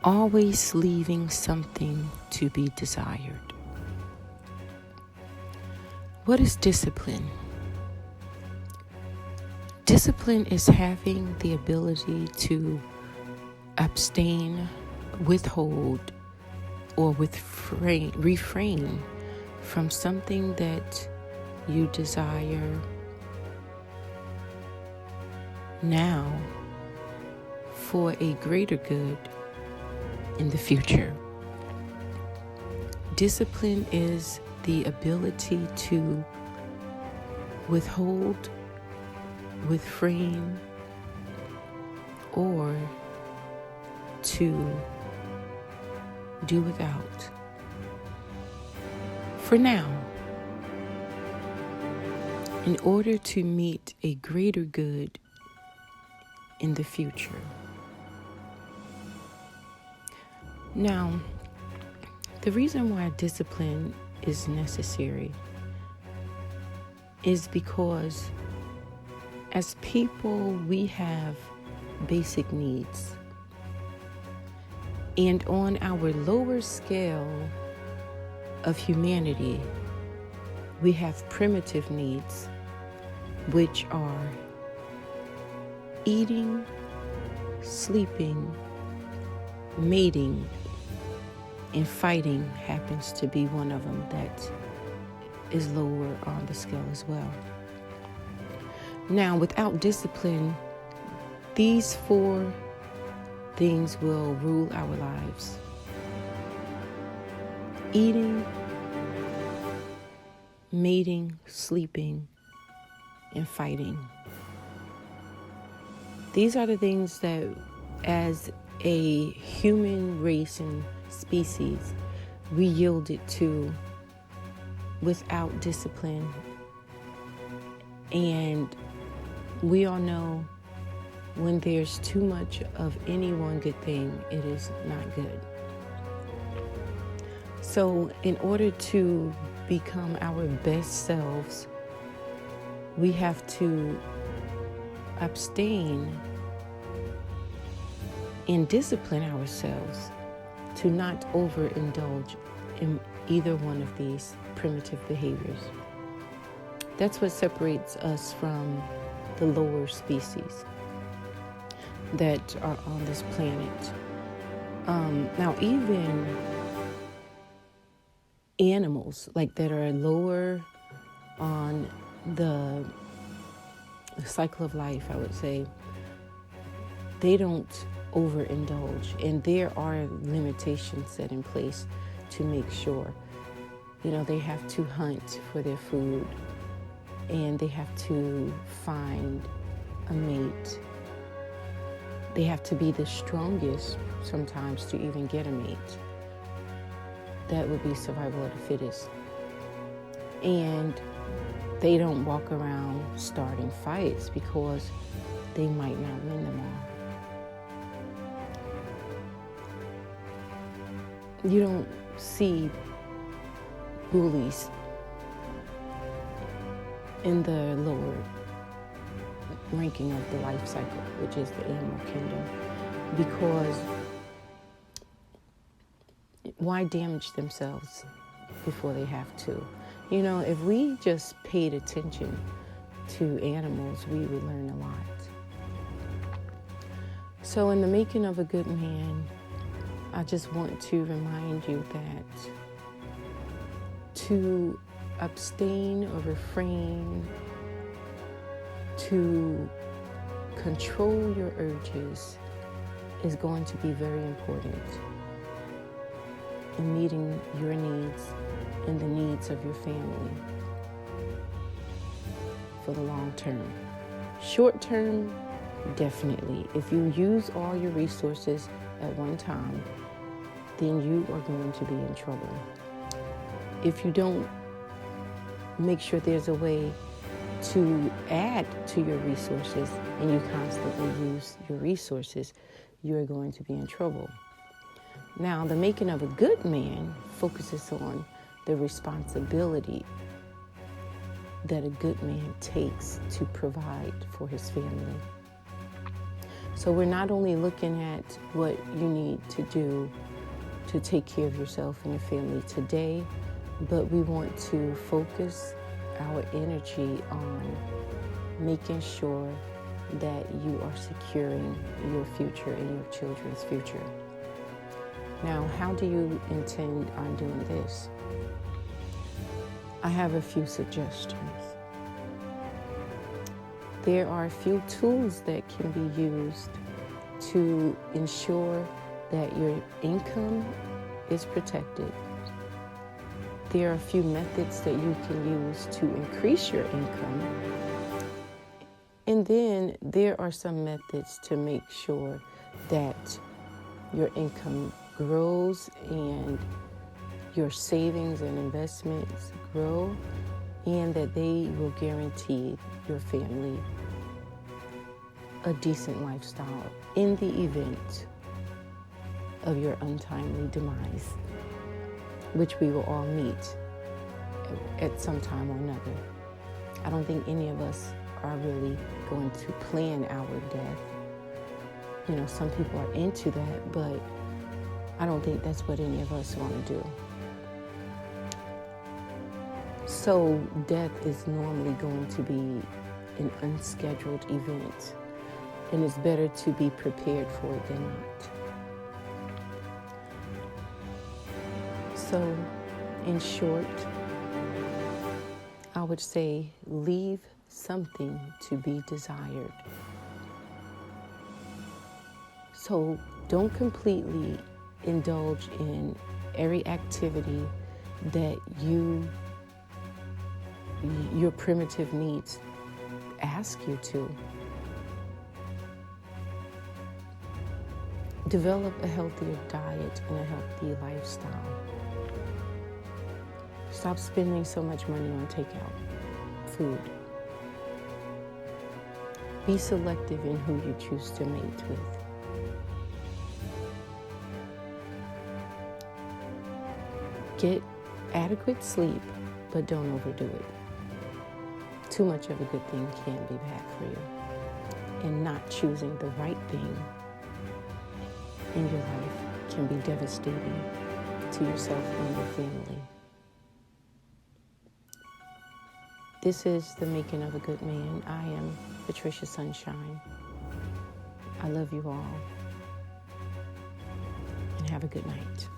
always leaving something to be desired. What is discipline? Discipline is having the ability to abstain, withhold, or refrain from something that you desire now for a greater good in the future. Discipline is the ability to withhold, refrain, or to do without for now, in order to meet a greater good in the future. Now, the reason why discipline is necessary is because as people, we have basic needs. And on our lower scale of humanity, we have primitive needs, which are eating, sleeping, mating, and fighting happens to be one of them that is lower on the scale as well. Now, without discipline, these 4 things will rule our lives. Eating, mating, sleeping, and fighting. These are the things that, as a human race and species, we yielded to without discipline. And we all know when there's too much of any one good thing, it is not good. So in order to become our best selves, we have to abstain and discipline ourselves to not overindulge in either one of these primitive behaviors. That's what separates us from the lower species that are on this planet. Now, even animals that are lower on the cycle of life, I would say, they don't overindulge, and there are limitations set in place to make sure. They have to hunt for their food, and they have to find a mate. They have to be the strongest sometimes to even get a mate. That would be survival of the fittest. And they don't walk around starting fights because they might not win them all. You don't see bullies in the lower ranking of the life cycle, which is the animal kingdom, because why damage themselves before they have to? If we just paid attention to animals, we would learn a lot. So in the making of a good man, I just want to remind you that to abstain or refrain, to control your urges is going to be very important in meeting your needs and the needs of your family for the long term. Short term, definitely. If you use all your resources at one time, then you are going to be in trouble. If you don't make sure there's a way to add to your resources and you constantly use your resources, you're going to be in trouble. Now, the making of a good man focuses on the responsibility that a good man takes to provide for his family. So we're not only looking at what you need to do to take care of yourself and your family today, but we want to focus our energy on making sure that you are securing your future and your children's future. Now, how do you intend on doing this? I have a few suggestions. There are a few tools that can be used to ensure that your income is protected. There are a few methods that you can use to increase your income. And then there are some methods to make sure that your income grows and your savings and investments grow, and that they will guarantee your family a decent lifestyle in the event of your untimely demise, which we will all meet at some time or another. I don't think any of us are really going to plan our death. You know, some people are into that, but I don't think that's what any of us want to do. So death is normally going to be an unscheduled event, and it's better to be prepared for it than not. So, in short, I would say leave something to be desired. So don't completely indulge in every activity that your primitive needs ask you to. Develop a healthier diet and a healthy lifestyle. Stop spending so much money on takeout food. Be selective in who you choose to mate with. Get adequate sleep, but don't overdo it. Too much of a good thing can be bad for you. And not choosing the right thing in your life can be devastating to yourself and your family. This is the making of a good man. I am Patricia Sunshine. I love you all. And have a good night.